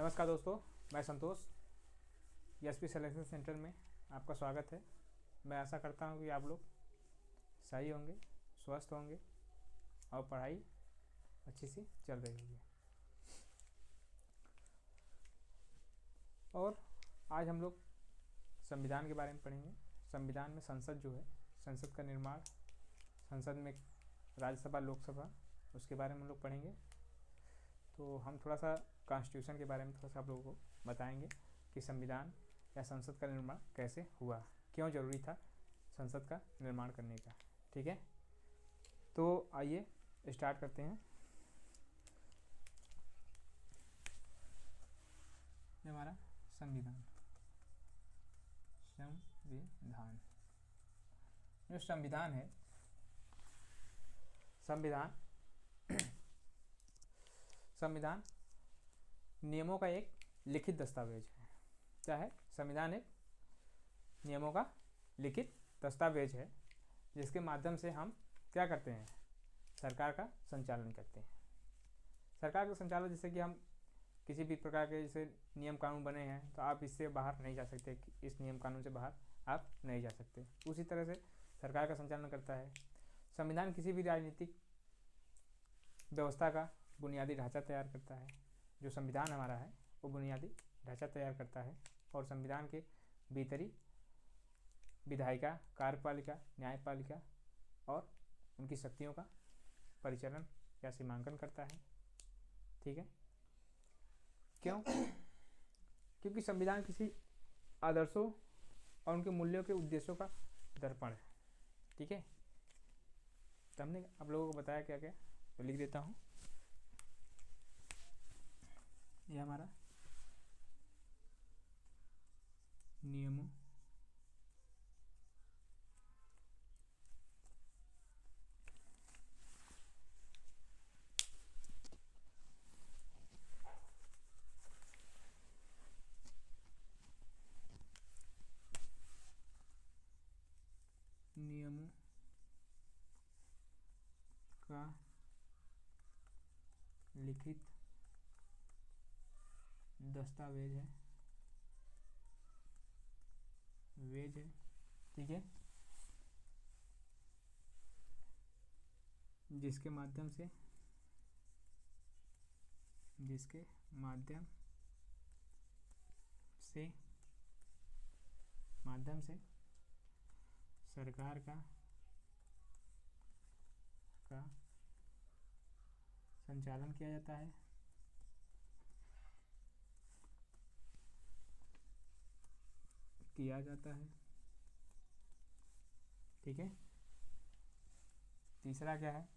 नमस्कार दोस्तों, मैं संतोष एसपी सिलेक्शन सेंटर में आपका स्वागत है। मैं आशा करता हूं कि आप लोग सही होंगे, स्वस्थ होंगे और पढ़ाई अच्छी सी चल रही होगी। और आज हम लोग संविधान के बारे में पढ़ेंगे। संविधान में संसद जो है, संसद का निर्माण, संसद में राज्यसभा, लोकसभा, उसके बारे में हम लोग पढ़ेंगे। तो हम थोड़ा सा कॉन्स्टिट्यूशन के बारे में थोड़ा सा आप लोगों को बताएंगे कि संविधान या संसद का निर्माण कैसे हुआ, क्यों ज़रूरी था संसद का निर्माण करने का। ठीक है, तो आइए स्टार्ट करते हैं। ये हमारा संविधान जो संविधान है, संविधान नियमों का एक लिखित दस्तावेज है। क्या है? संविधान एक नियमों का लिखित दस्तावेज है जिसके माध्यम से हम क्या करते हैं? सरकार का संचालन करते हैं। सरकार का संचालन, जैसे कि हम किसी भी प्रकार के जैसे नियम कानून बने हैं तो आप इससे बाहर नहीं जा सकते, इस नियम कानून से बाहर आप नहीं जा सकते। उसी तरह से सरकार का संचालन करता है। संविधान किसी भी राजनीतिक व्यवस्था का बुनियादी ढांचा तैयार करता है। जो संविधान हमारा है वो बुनियादी ढांचा तैयार करता है और संविधान के भीतरी विधायिका, कार्यपालिका, न्यायपालिका और उनकी शक्तियों का परिचालन या सीमांकन करता है। ठीक है, क्यों? क्योंकि संविधान किसी आदर्शों और उनके मूल्यों के उद्देश्यों का दर्पण है। ठीक है, तो हमने आप लोगों को बताया क्या क्या, तो लिख देता हूँ। यह हमारा नियमों का लिखित दस्तावेज है, ठीक है, जिसके माध्यम से सरकार का संचालन किया जाता है। ठीक है, तीसरा क्या है?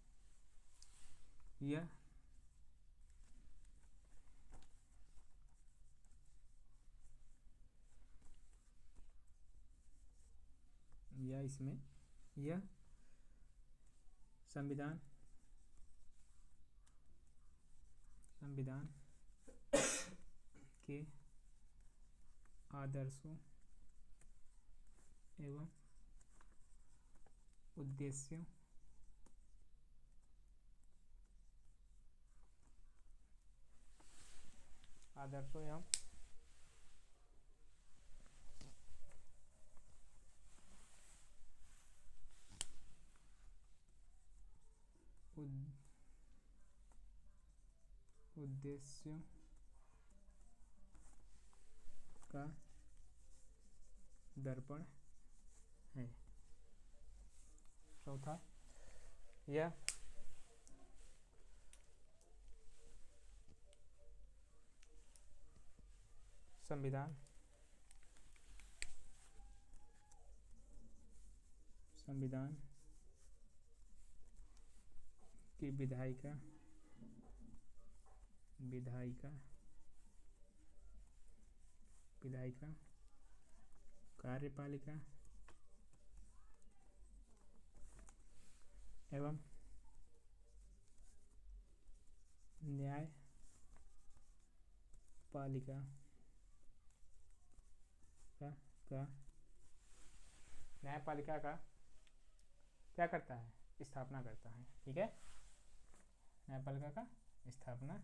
यह इसमें यह संविधान के आदर्शों एवं उद्देश्यों का दर्पण है। चौथा, यह संविधान की विधायिका, कार्यपालिका एवं न्यायपालिका का क्या करता है? स्थापना करता है। ठीक है, न्यायपालिका का स्थापना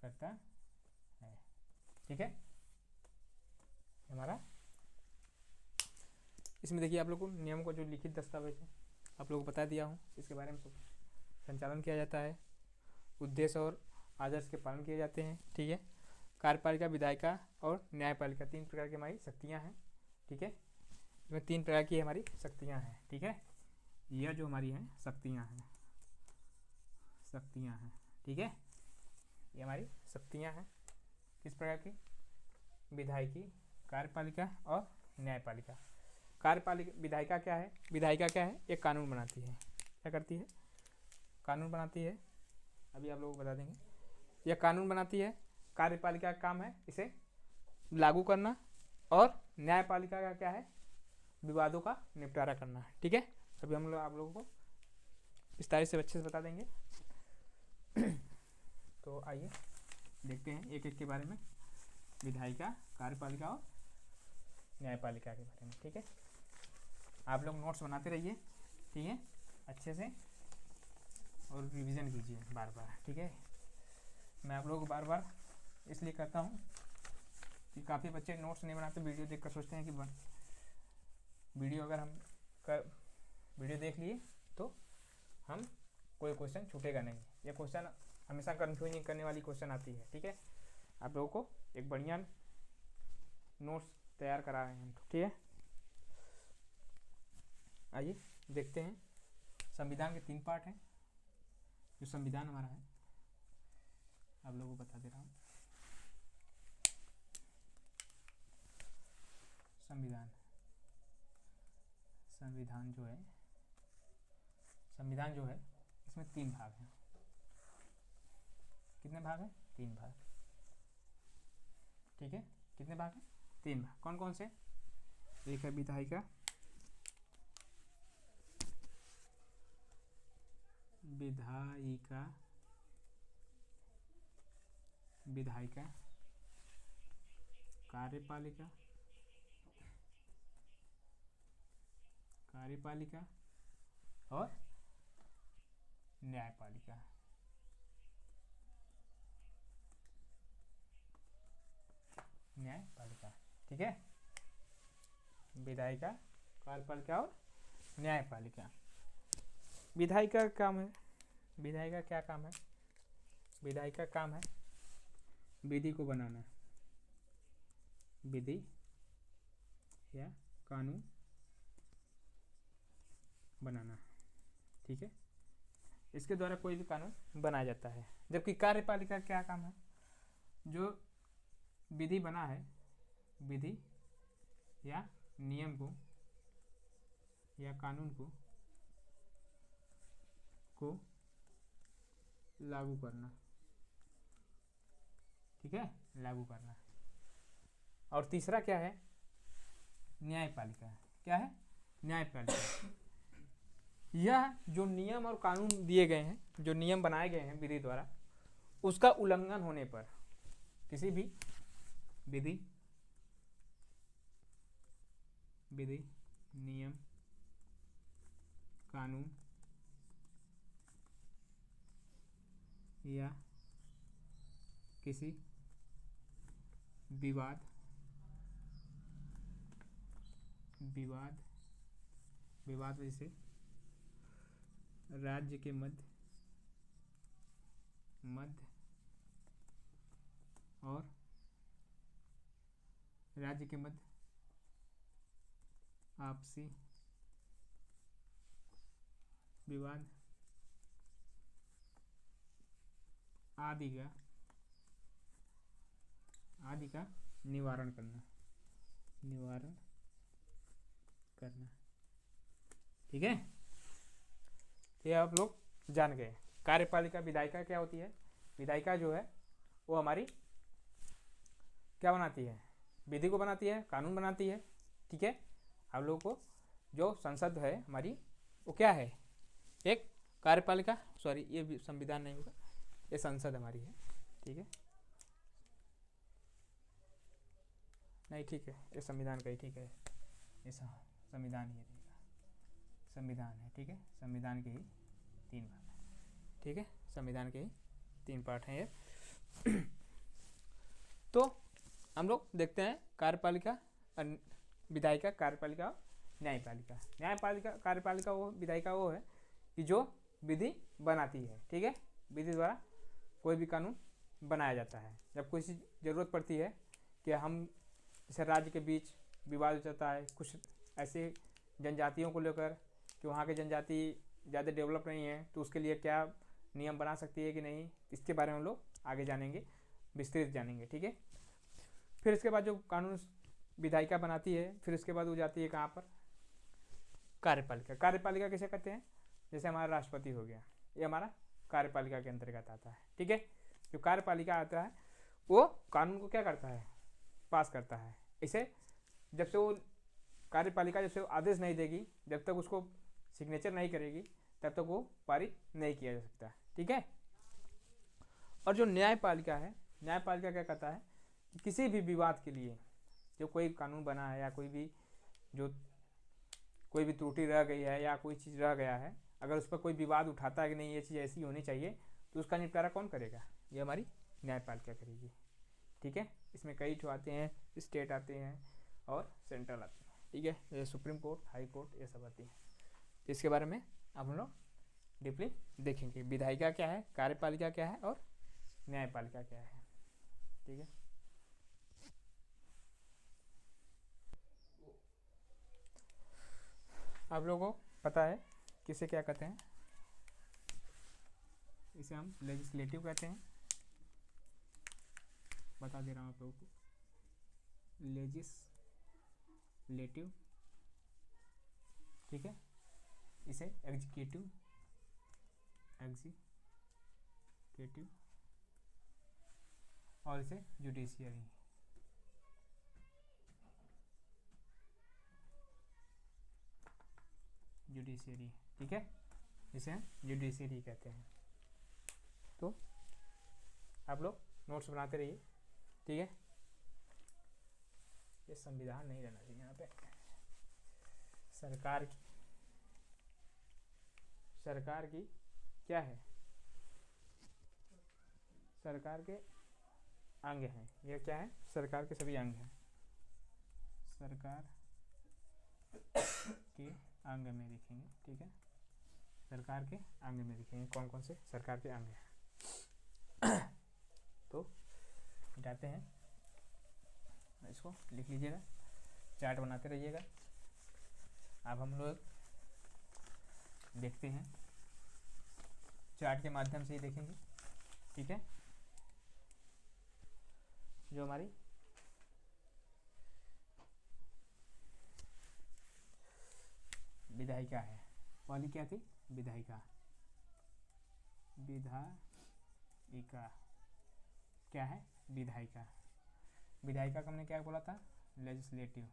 करता ठीक है हमारा। इसमें देखिए आप लोग को नियम को जो लिखित दस्तावेज है आप लोगों को बता दिया हूँ, इसके बारे में संचालन किया जाता है, उद्देश्य और आदर्श के पालन किए जाते हैं। ठीक है, कार्यपालिका, विधायिका और न्यायपालिका 3 प्रकार की हमारी शक्तियाँ हैं। ठीक है, इसमें 3 प्रकार की हमारी शक्तियाँ हैं। ठीक है, यह जो हमारी हैं शक्तियाँ हैं, ठीक है, ये हमारी शक्तियाँ हैं किस प्रकार की, विधायिकी, कार्यपालिका और न्यायपालिका। कार्यपालिका विधायिका क्या है, विधायिका क्या है, एक कानून बनाती है। क्या करती है, कानून बनाती है। अभी आप लोगों को बता देंगे, यह कानून बनाती है। कार्यपालिका का काम है इसे लागू करना, और न्यायपालिका का क्या है, विवादों का निपटारा करना। ठीक है, अभी हम लोग आप लोगों को विस्तार से अच्छे से बता देंगे। तो आइए देखते हैं एक एक के बारे में, विधायिका, कार्यपालिका और न्यायपालिका के बारे में। ठीक है, आप लोग नोट्स बनाते रहिए, ठीक है, अच्छे से, और रिवीजन कीजिए बार बार। ठीक है, मैं आप लोगों को बार बार इसलिए कहता हूँ कि काफ़ी बच्चे नोट्स नहीं बनाते, वीडियो देखकर सोचते हैं कि वीडियो अगर हम वीडियो देख लिए तो हम कोई क्वेश्चन छूटेगा नहीं। ये क्वेश्चन हमेशा कन्फ्यूजिंग करने वाली क्वेश्चन आती है। ठीक है, आप लोगों को एक बढ़िया नोट्स तैयार करा रहे हैं हम। ठीक है, आइए देखते हैं। संविधान के 3 पार्ट हैं। जो संविधान हमारा है आप लोगों को बता दे रहा हूँ। संविधान जो है इसमें 3 भाग हैं। कितने भाग हैं, 3 भाग। ठीक है, कितने भाग हैं, 3 भाग। कौन कौन से, एक है विधायिका, कार्यपालिका और न्यायपालिका। ठीक है, विधायिका, कार्यपालिका और न्यायपालिका। विधायिका का काम है, विधायिका क्या काम है, विधायिका काम है विधि को बनाना, विधि या कानून बनाना। ठीक है, इसके द्वारा कोई भी कानून बनाया जाता है। जबकि कार्यपालिका क्या काम है, जो विधि बना है, विधि या नियम को या कानून को लागू करना। ठीक है, लागू करना। और तीसरा क्या है, न्यायपालिका। क्या है, न्यायपालिका। यह जो नियम और कानून दिए गए हैं, जो नियम बनाए गए हैं विधि द्वारा, उसका उल्लंघन होने पर किसी भी विधि, नियम, कानून या किसी विवाद जैसे राज्य के मध्य और राज्य के मध्य आपसी विवाद आदि का निवारण करना। ठीक है, ये आप लोग जान गए। कार्यपालिका, विधायिका क्या होती है, विधायिका जो है वो हमारी क्या बनाती है, विधि को बनाती है, कानून बनाती है। ठीक है, आप लोगों को जो संसद है हमारी वो क्या है, एक कार्यपालिका, सॉरी ये संविधान नहीं होगा, ये संसद हमारी है। ठीक है, नहीं ठीक है, ये संविधान का ही, ठीक है, ये संविधान ही रहेगा, संविधान है। ठीक है, संविधान के ही 3 भाग हैं। ठीक है, संविधान के ही 3 पार्ट हैं ये। तो हम लोग देखते हैं कार्यपालिका, विधायिका, कार्यपालिका और न्यायपालिका। न्यायपालिका, कार्यपालिका वो, विधायिका वो है कि जो विधि बनाती है, ठीक है, विधि द्वारा कोई भी कानून बनाया जाता है। जब कोई चीज़ ज़रूरत पड़ती है कि हम जैसे राज्य के बीच विवाद हो जाता है कुछ ऐसे जनजातियों को लेकर कि वहाँ की जनजाति ज़्यादा डेवलप नहीं है, तो उसके लिए क्या नियम बना सकती है कि नहीं, इसके बारे में हम लोग आगे जानेंगे, विस्तृत जानेंगे, ठीक है। फिर इसके बाद जो कानून विधायिका बनाती है, फिर उसके बाद वो जाती है कहाँ पर, कार्यपालिका। कार्यपालिका किसे कहते हैं, जैसे हमारा राष्ट्रपति हो गया, ये हमारा कार्यपालिका के अंतर्गत आता है, ठीक है। जो कार्यपालिका आता है वो कानून को क्या करता है, पास करता है। इसे जब से वो कार्यपालिका जब से वो आदेश नहीं देगी, जब तक उसको सिग्नेचर नहीं करेगी, तब तक वो पारित नहीं किया जा सकता, ठीक है। और जो न्यायपालिका है, न्यायपालिका क्या कहता है कि किसी भी विवाद के लिए जो कोई कानून बना है या कोई भी जो कोई भी त्रुटि रह गई है या कोई चीज़ रह गया है, अगर उस पर कोई विवाद उठाता है कि नहीं ये चीज़ ऐसी होनी चाहिए, तो उसका निपटारा कौन करेगा, ये हमारी न्यायपालिका करेगी, ठीक है। इसमें कई ठो आते हैं, स्टेट आते हैं और सेंट्रल आते हैं, ठीक है, जैसे सुप्रीम कोर्ट, हाई कोर्ट, ये सब आती है। इसके बारे में आप लोग डीपली देखेंगे, विधायिका क्या है, कार्यपालिका क्या है और न्यायपालिका क्या है, ठीक है। आप लोगों को पता है किसे क्या कहते हैं, इसे हम लेजिस्लेटिव कहते हैं, बता दे रहा हूँ आप लोगों को, लेजिस्लेटिव, ठीक है। इसे एग्जीक्यूटिव और इसे जुडिशियरी, ठीक है, इसे हम जुडिशियरी कहते हैं। तो आप लोग नोट्स बनाते रहिए, ठीक है। ये संविधान नहीं रहना चाहिए यहाँ पे। सरकार की क्या है, सरकार के अंग हैं, ये क्या है, सरकार के सभी अंग हैं, सरकार के अंग में लिखेंगे, ठीक है। सरकार के अंग में लिखेंगे कौन कौन से सरकार के अंग हैं। तो मिटाते हैं, इसको लिख लीजिएगा, चार्ट बनाते रहिएगा। अब हम लोग देखते हैं, चार्ट के माध्यम से ही देखेंगे, ठीक है। जो हमारी विधायिका है, पहली क्या थी, विधायिका, क्या है, विधायिका। विधायिका का हमने क्या बोला था, लेजिस्लेटिव,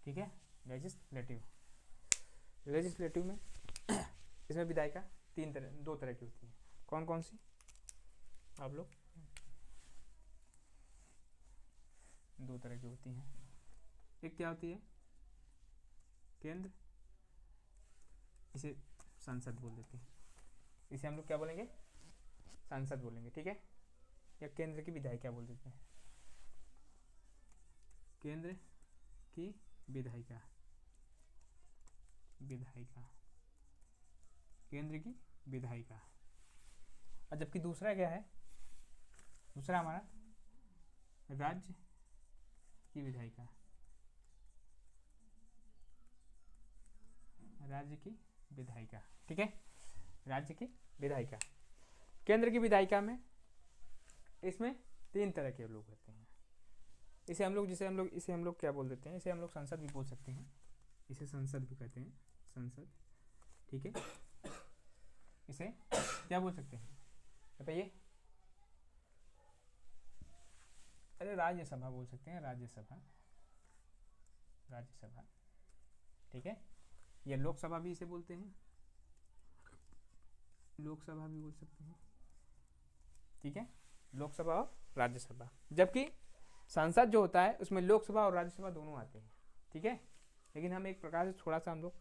ठीक है, लेजिस्लेटिव में इसमें विधायिका दो तरह की होती है, कौन कौन सी, आप लोग, दो तरह की होती हैं। एक क्या होती है, केंद्र, इसे संसद बोल देते हैं, इसे हम लोग क्या बोलेंगे, संसद बोलेंगे, ठीक है। या केंद्र की विधायिका बोल देते हैं, केंद्र की विधायिका, केंद्र की विधायिका। और जबकि दूसरा क्या है, दूसरा हमारा राज्य की विधायिका, राज्य की विधायिका, ठीक है, राज्य की विधायिका। केंद्र की विधायिका में इसमें तीन तरह के लोग होते हैं। इसे हम लोग इसे हम लोग क्या बोल देते हैं, इसे हम लोग संसद भी बोल सकते हैं, इसे संसद भी कहते हैं, संसद, ठीक है। इसे क्या बोल सकते हैं बताइए, अरे राज्यसभा बोल सकते हैं, राज्यसभा, ठीक है। ये लोकसभा भी इसे बोलते हैं, लोकसभा भी बोल सकते हैं, ठीक है, लोकसभा और राज्यसभा। जबकि संसद जो होता है उसमें लोकसभा और राज्यसभा दोनों आते हैं, ठीक है। लेकिन हम एक प्रकार से थोड़ा सा हम लोग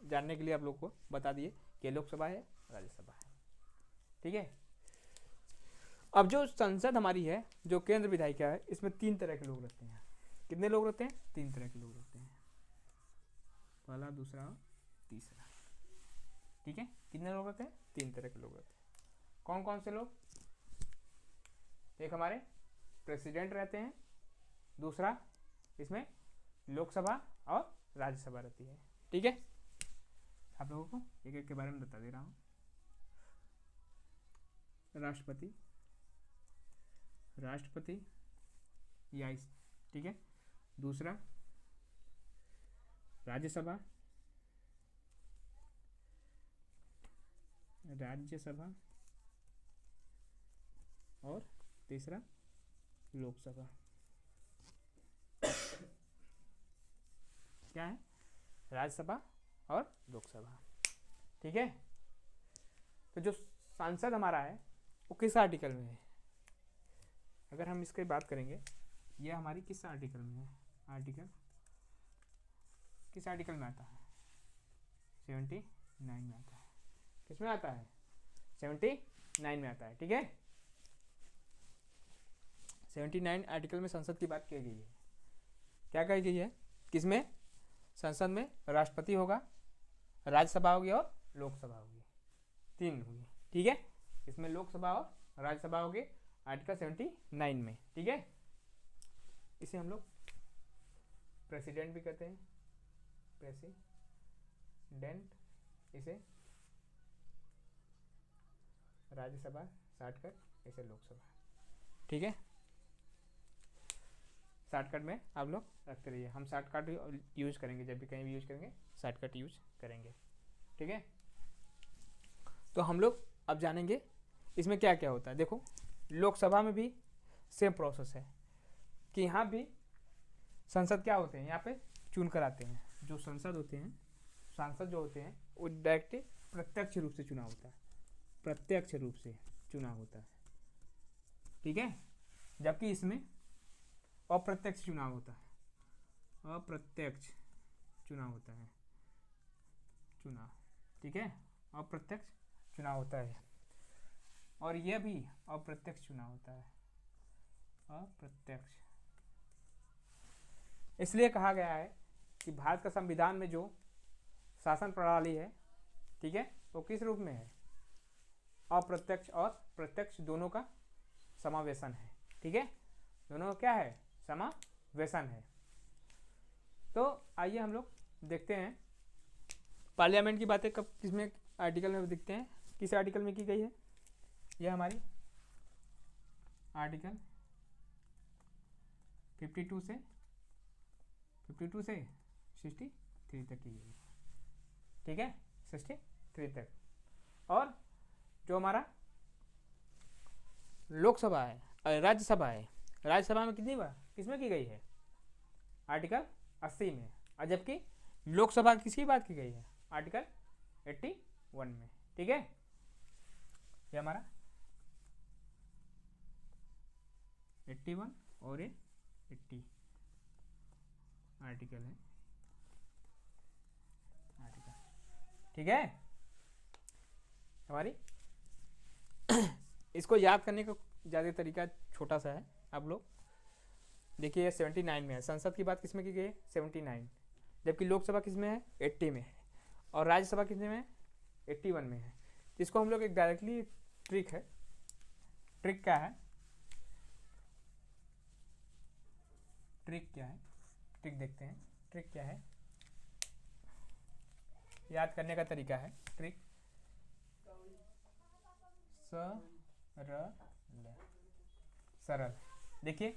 जानने के लिए आप लोग को बता दिए कि लोकसभा है, राज्यसभा है, ठीक है। अब जो संसद हमारी है, जो केंद्र विधायिका है, इसमें 3 तरह के लोग रहते हैं। कितने लोग रहते हैं? 3 तरह के लोग रहते हैं, पहला, दूसरा और तीसरा। ठीक है, कितने लोग रहते हैं? 3 तरह के लोग रहते हैं। कौन कौन से लोग? एक हमारे प्रेसिडेंट रहते हैं, दूसरा इसमें लोकसभा और राज्यसभा रहती है। ठीक है, आप लोगों को एक एक के बारे में बता दे रहा हूँ। राष्ट्रपति, राष्ट्रपति या इस, ठीक है। दूसरा राज्यसभा, राज्यसभा, और तीसरा लोकसभा। क्या है? राज्यसभा और लोकसभा। ठीक है, तो जो सांसद हमारा है वो किस आर्टिकल में है? अगर हम इसकी बात करेंगे, ये हमारी किस आर्टिकल में है? आर्टिकल किस आर्टिकल में आता है? 79 में आता है। किस में आता है? 79 में आता है। ठीक है, 79 आर्टिकल में संसद की बात की गई है। क्या कही गई है? किसमें? संसद में राष्ट्रपति होगा, राज्यसभा होगी और लोकसभा होगी, 3 होगी। ठीक है, इसमें लोकसभा और राज्यसभा होगी आर्टिकल 79 में। ठीक है, इसे हम लोग प्रेसिडेंट भी कहते हैं, प्रेसिडेंट, इसे राज्यसभा शॉर्टकट, इसे लोकसभा। ठीक है, शॉर्टकट में आप लोग रखते रहिए। हम शॉर्टकट यूज करेंगे, जब भी कहीं भी यूज करेंगे शॉर्टकट यूज करेंगे। ठीक है, तो हम लोग अब जानेंगे इसमें क्या क्या होता है। देखो, लोकसभा में भी सेम प्रोसेस है कि यहाँ भी संसद क्या होते हैं, यहाँ पे चुन कर आते हैं। जो संसद होते हैं, सांसद जो होते हैं, वो डायरेक्ट प्रत्यक्ष रूप से चुनाव होता है, प्रत्यक्ष रूप से चुनाव होता है। ठीक है, जबकि इसमें अप्रत्यक्ष चुनाव होता है, अप्रत्यक्ष चुनाव होता है, चुनाव। ठीक है, अप्रत्यक्ष चुनाव होता है, और यह भी अप्रत्यक्ष चुनाव होता है, अप्रत्यक्ष। इसलिए कहा गया है कि भारत का संविधान में जो शासन प्रणाली है, ठीक है, वो किस रूप में है? अप्रत्यक्ष और प्रत्यक्ष दोनों का समावेशन है। ठीक है, दोनों का क्या है? समावेशन है। तो आइए हम लोग देखते हैं पार्लियामेंट की बातें कब किसमें आर्टिकल में दिखते हैं, किस आर्टिकल में की गई है। यह हमारी आर्टिकल 52 से 63 तक की गई है। ठीक है, 63 तक। और जो हमारा लोकसभा है, राज्यसभा है, राज्यसभा में कितनी बार किसमें की गई है? आर्टिकल 80 में। और जबकि लोकसभा किसकी बात की गई है? आर्टिकल 81 में। ठीक है, ये हमारा 81 और ये 80 आर्टिकल है, आर्टिकल। ठीक है, हमारी इसको याद करने का ज़्यादा तरीका छोटा सा है। आप लोग देखिए 79 में है, संसद की बात किसमें की गई है? 79, जबकि लोकसभा किसमें है? 80 में है, और राज्यसभा किसमें है? 81 में है। इसको हम लोग एक डायरेक्टली ट्रिक है, ट्रिक क्या है? ट्रिक क्या है? ट्रिक देखते हैं, ट्रिक क्या है? याद करने का तरीका है ट्रिक, सरल। देखिए,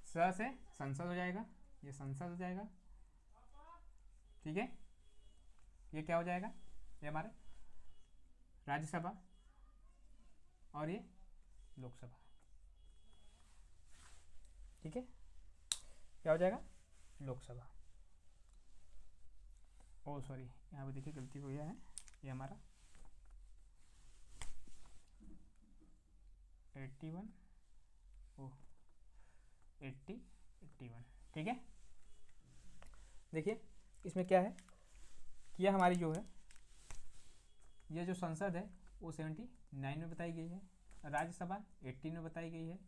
स से संसद हो जाएगा, ये संसद हो जाएगा। ठीक है, ये क्या हो जाएगा? ये हमारे राज्यसभा, और ये लोकसभा। ठीक है, क्या हो जाएगा? लोकसभा। ओ सॉरी, यहाँ पे देखिए गलती हो गया है, ये हमारा 81 81। ठीक है, देखिए इसमें क्या है कि यह हमारी जो है, ये जो संसद है वो 79 में बताई गई है, राज्यसभा 18 में बताई गई है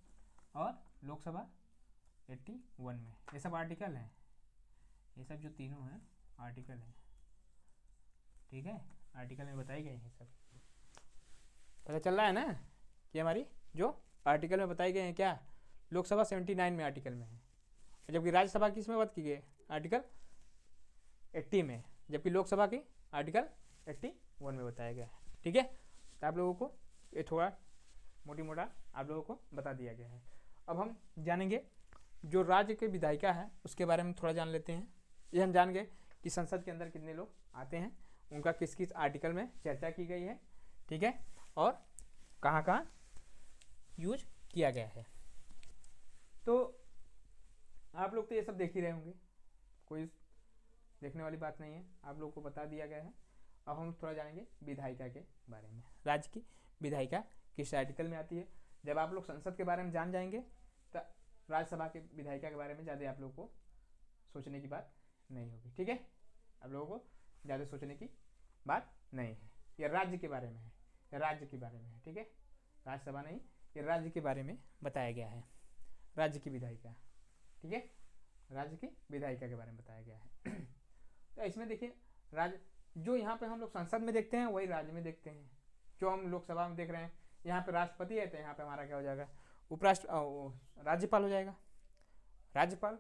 और लोकसभा 81 में। ये सब आर्टिकल हैं, ये सब जो तीनों हैं आर्टिकल हैं, ठीक है, आर्टिकल में बताई गई हैं सब। पता चल रहा है ना कि हमारी जो आर्टिकल में बताई गई हैं क्या, लोकसभा 79 में आर्टिकल में है, जबकि राज्यसभा किस में बात की गई, आर्टिकल 80 में, जबकि लोकसभा की आर्टिकल 81 में बताया गया है, ठीक है। तो आप लोगों को ये थोड़ा मोटी मोटा आप लोगों को बता दिया गया है। अब हम जानेंगे जो राज्य के विधायिका है उसके बारे में थोड़ा जान लेते हैं। ये हम जान गए कि संसद के अंदर कितने लोग आते हैं, उनका किस किस आर्टिकल में चर्चा की गई है, ठीक है, और कहाँ कहाँ यूज किया गया है। तो आप लोग तो ये सब देख ही रहे होंगे, कोई देखने वाली बात नहीं है, आप लोग को बता दिया गया है। अब हम थोड़ा जानेंगे विधायिका के बारे में। राज्य की विधायिका किस आर्टिकल में आती है। जब आप लोग संसद के बारे में जान जाएंगे तो राज्यसभा के विधायिका के बारे में ज़्यादा आप लोग को सोचने की बात नहीं होगी, ठीक है, आप लोगों को ज़्यादा सोचने की बात नहीं है। ये राज्य के बारे में है, ये राज्य के बारे में है, ठीक है, राज्यसभा नहीं, ये राज्य के बारे में बताया गया है, राज्य की विधायिका, ठीक है, राज्य की विधायिका के बारे में बताया गया है। तो इसमें देखिए राज्य जो यहाँ पे हम लोग संसद में देखते हैं वही राज्य में देखते हैं। जो हम लोकसभा में देख रहे हैं यहाँ पे राष्ट्रपति है, तो यहाँ पे हमारा क्या हो जाएगा, राज्यपाल हो जाएगा, राज्यपाल।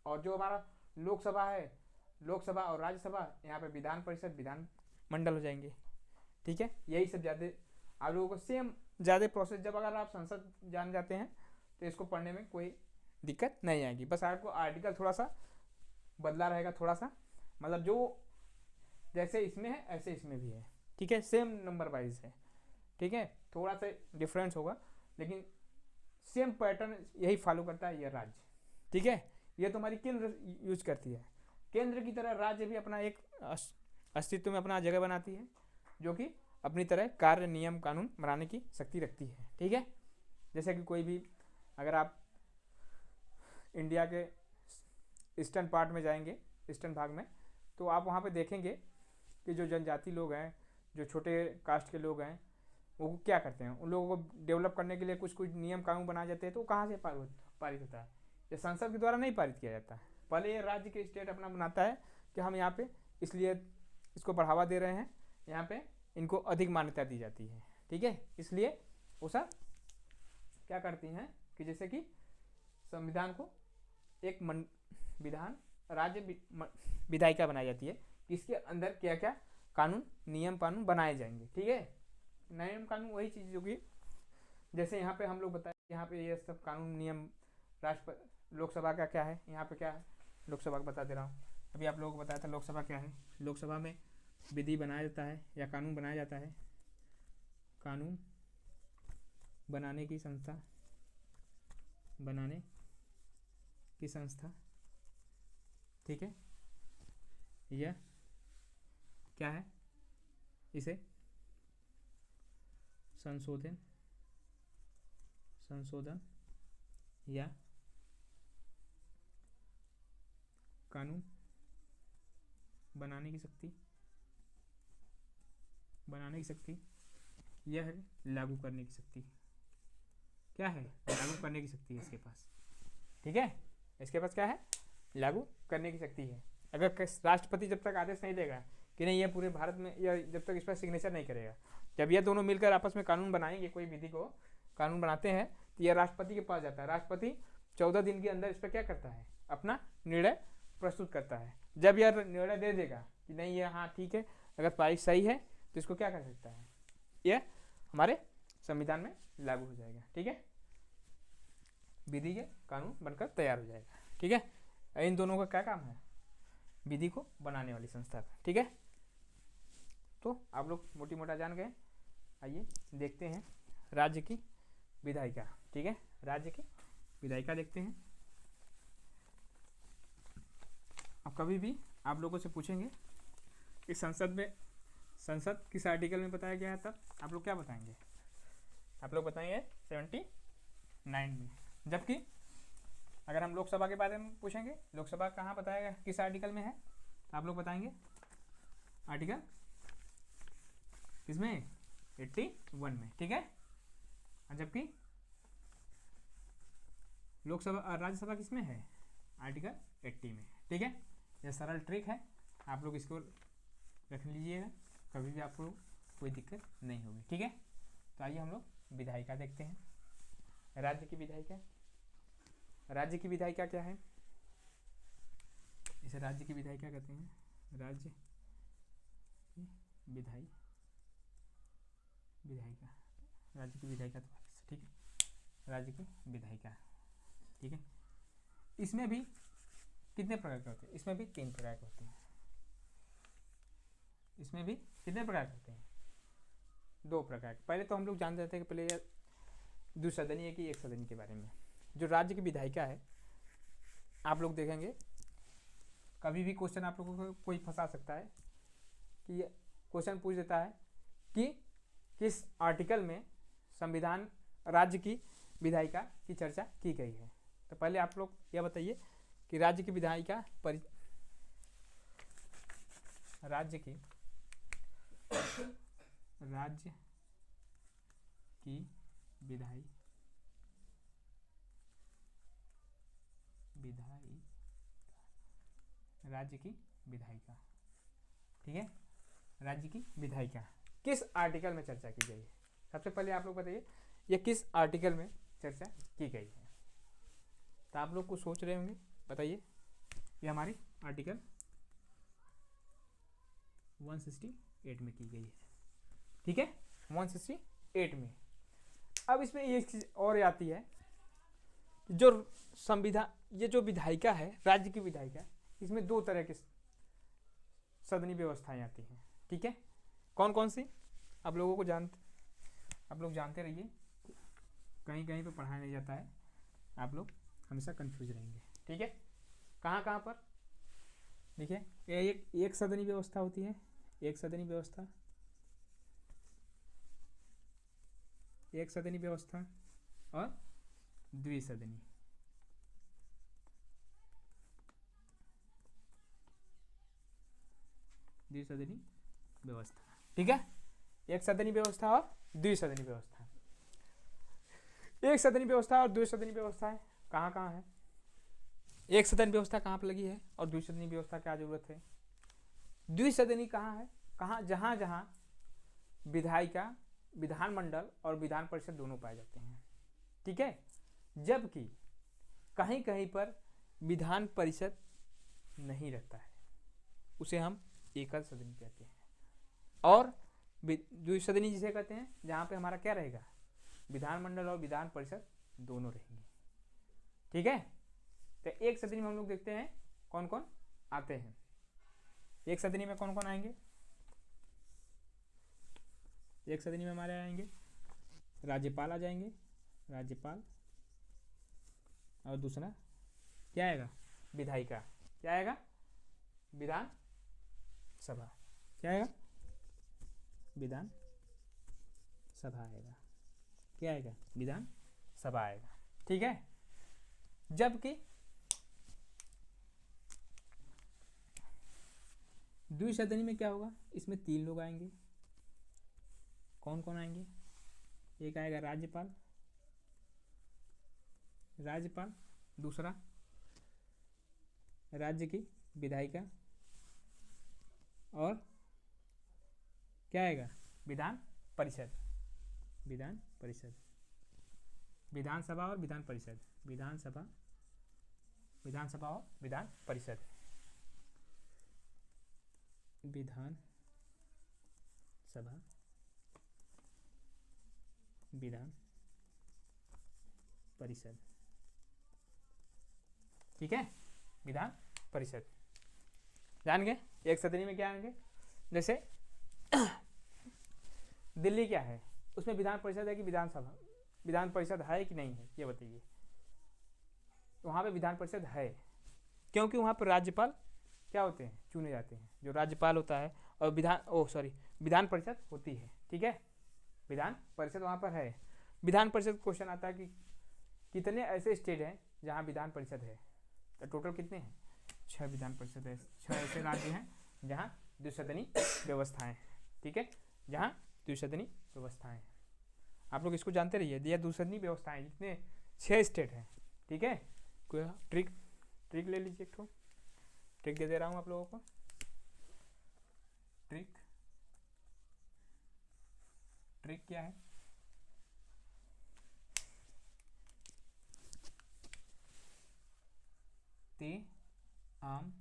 और जो हमारा लोकसभा है, लोकसभा और राज्यसभा, यहाँ पे विधान परिषद, विधान मंडल हो जाएंगे, ठीक है। यही सब ज़्यादा आप लोगों को सेम ज़्यादा प्रोसेस, जब अगर आप संसद जान जाते हैं तो इसको पढ़ने में कोई दिक्कत नहीं आएगी। बस आपको आर्टिकल थोड़ा सा बदला रहेगा, थोड़ा सा, मतलब जो जैसे इसमें है ऐसे इसमें भी है, ठीक है, सेम नंबर वाइज है, ठीक है, थोड़ा सा डिफरेंस होगा लेकिन सेम पैटर्न यही फॉलो करता है ये राज्य, ठीक है। ये तो हमारी केंद्र यूज करती है, केंद्र की तरह राज्य भी अपना एक अस्तित्व में अपना जगह बनाती है, जो कि अपनी तरह कार्य नियम कानून बनाने की शक्ति रखती है, ठीक है। जैसे कि कोई भी अगर आप इंडिया के ईस्टर्न पार्ट में जाएंगे, ईस्टर्न भाग में, तो आप वहाँ पे देखेंगे कि जो जनजाति लोग हैं, जो छोटे कास्ट के लोग हैं, वो क्या करते हैं, उन लोगों को डेवलप करने के लिए कुछ कुछ नियम कानून बनाए जाते हैं। तो कहाँ से पारित होता है, ये संसद के द्वारा नहीं पारित किया जाता है, पहले ये राज्य के स्टेट अपना बनाता है कि हम यहाँ पे इसलिए इसको बढ़ावा दे रहे हैं, यहाँ पे इनको अधिक मान्यता दी जाती है, ठीक है। इसलिए वो सब क्या करती हैं कि जैसे कि संविधान को एक विधान राज्य विधायिका बनाई जाती है, इसके अंदर क्या क्या कानून नियम कानून बनाए जाएंगे, ठीक है। नियम कानून वही चीज़ जो कि जैसे यहाँ पे हम लोग बताए, यहाँ पे ये सब कानून नियम लोकसभा का क्या है, यहाँ पे क्या है, लोकसभा का बता दे रहा हूँ। अभी आप लोगों को बताया था लोकसभा क्या है। लोकसभा में विधि बनाया जाता है या कानून बनाया जाता है, कानून बनाने की संस्था, बनाने की संस्था, ठीक है। यह क्या है, इसे संशोधन या कानून बनाने की शक्ति, यह है लागू करने की शक्ति, क्या है, लागू करने की शक्ति है इसके पास, ठीक है। इसके पास क्या है, लागू करने की शक्ति है। अगर राष्ट्रपति जब तक आदेश नहीं देगा कि नहीं ये पूरे भारत में, या जब तक इस पर सिग्नेचर नहीं करेगा, जब ये दोनों मिलकर आपस में कानून बनाएंगे, कोई विधि को कानून बनाते हैं, तो यह राष्ट्रपति के पास जाता है। राष्ट्रपति 14 दिन के अंदर इस पर क्या करता है, अपना निर्णय प्रस्तुत करता है। जब यह निर्णय दे देगा कि नहीं ये हाँ ठीक है, अगर पारित सही है, तो इसको क्या कर सकता है, यह हमारे संविधान में लागू हो जाएगा, ठीक है, विधि के कानून बनकर तैयार हो जाएगा, ठीक है। इन दोनों का क्या काम है, विधि को बनाने वाली संस्था का, ठीक है। तो आप लोग मोटी मोटा जान गए। आइए देखते हैं राज्य की विधायिका, ठीक है, राज्य की विधायिका देखते हैं। अब कभी भी आप लोगों से पूछेंगे कि संसद किस आर्टिकल में बताया गया है, तब आप लोग क्या बताएंगे, आप लोग बताएंगे 79 में। जबकि अगर हम लोकसभा के बारे में पूछेंगे, लोकसभा कहाँ बताया गया, किस आर्टिकल में है, तो आप लोग बताएंगे आर्टिकल किसमें 81 में, ठीक है। जबकि लोकसभा राज्यसभा किसमें है, आर्टिकल 80 में, ठीक है। यह सरल ट्रिक है, आप लोग इसको रख लीजिएगा, कभी भी आपको कोई दिक्कत नहीं होगी, ठीक है। तो आइए हम लोग विधायिका देखते हैं। राज्य की विधायिका, राज्य की विधायिका क्या है, इसे राज्य की विधायिका कहते हैं, राज्य की विधायिका, राज्य की विधायिका, तो ठीक है, राज्य की विधायिका, ठीक है। इसमें भी कितने प्रकार के होते हैं, इसमें भी 3 प्रकार के होते हैं, इसमें भी कितने प्रकार के होते हैं, 2 प्रकार के। पहले तो हम लोग जानते थे कि पहले द्विसदनीय की एक सदनी के बारे में। जो राज्य की विधायिका है, आप लोग देखेंगे कभी भी क्वेश्चन आप लोगों को कोई फंसा सकता है कि क्वेश्चन पूछ देता है कि किस आर्टिकल में संविधान राज्य की विधायिका की चर्चा की गई है। तो पहले आप लोग यह बताइए कि राज्य की विधायिका राज्य की राज्य की विधायिका, ठीक है, राज्य की विधायिका किस आर्टिकल में चर्चा की गई है। सबसे पहले आप लोग बताइए ये किस आर्टिकल में चर्चा की गई है। तो आप लोग कुछ सोच रहे होंगे, बताइए। ये हमारी आर्टिकल 168 में की गई है, ठीक है, 168 में। अब इसमें एक चीज और आती है, जो संविधान, ये जो विधायिका है, राज्य की विधायिका, इसमें 2 तरह की सदनी व्यवस्थाएं आती हैं, ठीक है। कौन कौन सी आप लोगों को आप लोग जानते रहिए, कहीं कहीं पे पढ़ाया नहीं जाता है, आप लोग हमेशा कंफ्यूज रहेंगे, ठीक है। कहाँ कहाँ पर देखिए, एक सदनी व्यवस्था होती है, एक सदनी व्यवस्था, एक सदनी व्यवस्था और द्विसदनी, द्विसदनी व्यवस्था, ठीक है। एक सदनी व्यवस्था और द्विसदनी व्यवस्था। एक सदनी व्यवस्था और द्विसदनी व्यवस्था है कहाँ कहाँ है, एक सदनी व्यवस्था कहाँ पर लगी है और द्विसदनी व्यवस्था क्या जरूरत है। द्विसदनी कहाँ है, कहाँ, जहाँ जहाँ विधायिका, विधानमंडल और विधान परिषद दोनों पाए जाते हैं, ठीक है। जबकि कहीं कहीं पर विधान परिषद नहीं रहता है, उसे हम एकल सदनी कहते हैं। और द्विसदनी जिसे कहते हैं जहाँ पे हमारा क्या रहेगा, विधानमंडल और विधान परिषद दोनों रहेंगे, ठीक है। तो एक सदनी में हम लोग देखते हैं कौन कौन आते हैं। एक सदनी में कौन कौन आएंगे, एक सदनी में हमारे आएंगे राज्यपाल आ जाएंगे, राज्यपाल, और दूसरा क्या आएगा, विधायिका, क्या आएगा, विधान सभा, क्या आएगा, विधान सभा आएगा, क्या आएगा, विधान सभा आएगा, ठीक है। जबकि द्विसदनी में क्या होगा, इसमें 3 लोग आएंगे। कौन कौन आएंगे, एक आएगा राज्यपाल, राज्यपाल, दूसरा राज्य की विधायिका, और क्या आएगा, विधान परिषद, विधान परिषद, विधानसभा और विधान परिषद, विधानसभा, विधानसभा और विधान परिषद, विधान सभा, विधान परिषद, ठीक है, विधान परिषद। जान गए एक सदनी में क्या आएंगे, जैसे दिल्ली क्या है, उसमें विधान परिषद है कि विधानसभा, विधान परिषद है कि नहीं है, ये बताइए। वहाँ पे विधान परिषद है, क्योंकि वहाँ पर राज्यपाल क्या होते हैं, चुने जाते हैं, जो राज्यपाल होता है, और विधान परिषद होती है, ठीक है, विधान परिषद वहाँ पर है। विधान परिषद क्वेश्चन आता है कि कितने ऐसे स्टेट हैं जहाँ विधान परिषद है, तो टोटल कितने हैं, 6 विधान परिषद है, 6 ऐसे राज्य हैं जहाँ द्विसदनी व्यवस्था है, ठीक है, जहाँ द्विसदनी व्यवस्थाएं। आप लोग इसको जानते रहिए। यह दूसरी व्यवस्थाएं जितने 6 स्टेट हैं, ठीक है। कोई ट्रिक ले लीजिए, एक ठो ट्रिक दे रहा हूँ आप लोगों को। ट्रिक क्या है? ते आम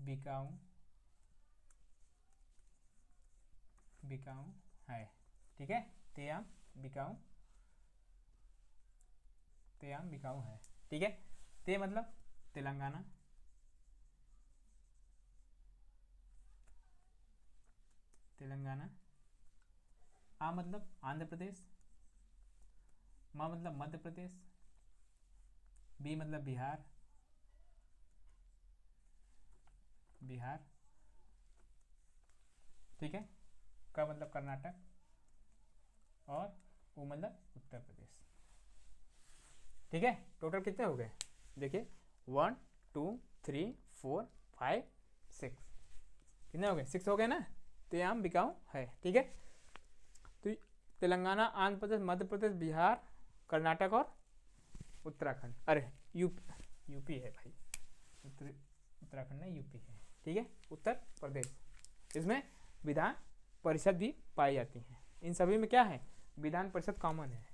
बिकाऊ है, ठीक है। ते आम बिकाऊ है, ठीक है। ते मतलब तेलंगाना, आ मतलब आंध्र प्रदेश, म मतलब मध्य प्रदेश, बी मतलब बिहार, ठीक है। क मतलब कर्नाटक, और उ मतलब उत्तर प्रदेश, ठीक है। टोटल कितने हो गए देखिए, 1 2 3 4 5 6, कितने हो गए? 6 हो गए ना। ते आम बिकाऊ है, ठीक है। तो तेलंगाना, आंध्र प्रदेश, मध्य प्रदेश, बिहार, कर्नाटक और उत्तराखंड, अरे यूपी है भाई, उत्तराखंड नहीं, यूपी है, ठीक है। उत्तर प्रदेश, इसमें विधान परिषद भी पाई जाती है। इन सभी में क्या है? विधान परिषद कॉमन है,